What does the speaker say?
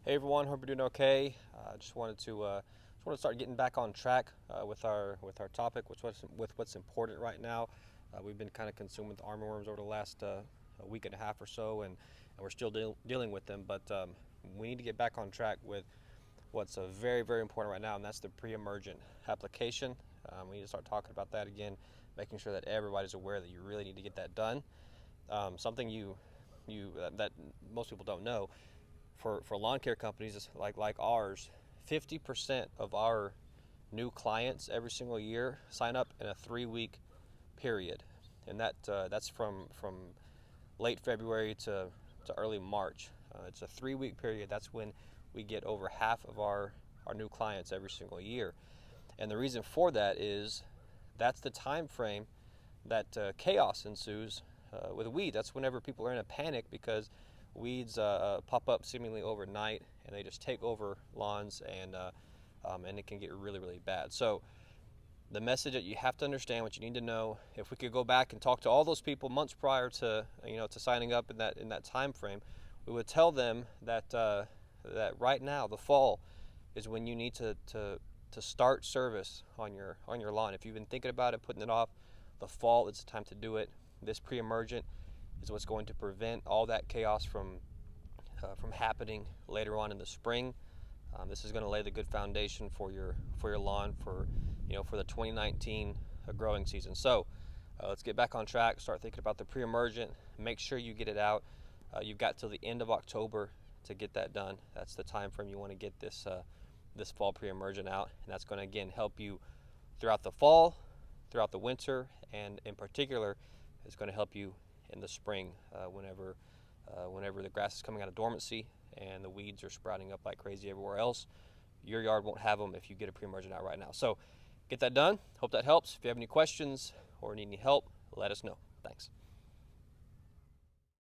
Hey everyone, hope you're doing okay. Just wanted to start getting back on track with our topic, with what's important right now. We've been kind of consumed with armyworms over the last a week and a half or so, and we're still dealing with them. But we need to get back on track with what's very important right now, and that's the pre-emergent application. We need to start talking about that again, making sure that everybody's aware that you really need to get that done. Something that most people don't know. For lawn care companies like ours, 50% of our new clients every single year sign up in a 3-week period, and that's from late February to early March. It's a 3-week period. That's when we get over half of our new clients every single year, and the reason for that is that's the time frame that chaos ensues with weeds. That's whenever people are in a panic because weeds pop up seemingly overnight, and they just take over lawns, and it can get really bad. So the message that you have to understand, what you need to know, if we could go back and talk to all those people months prior to to signing up in that time frame, we would tell them that that right now, the fall, is when you need to start service on your lawn. If you've been thinking about it, putting it off, the fall is the time to do it. This pre-emergent is what's going to prevent all that chaos from happening later on in the spring. This is going to lay the good foundation for your lawn for the 2019 growing season. So let's get back on track. Start thinking about the pre-emergent. Make sure you get it out. You've got till the end of October to get that done. That's the time frame you want to get this fall pre-emergent out, and that's going to again help you throughout the fall, throughout the winter, and in particular, it's going to help you in the spring whenever the grass is coming out of dormancy and the weeds are sprouting up like crazy everywhere else. Your yard won't have them if you get a pre-emergent out right now. So get that done. Hope that helps. If you have any questions or need any help, let us know. Thanks.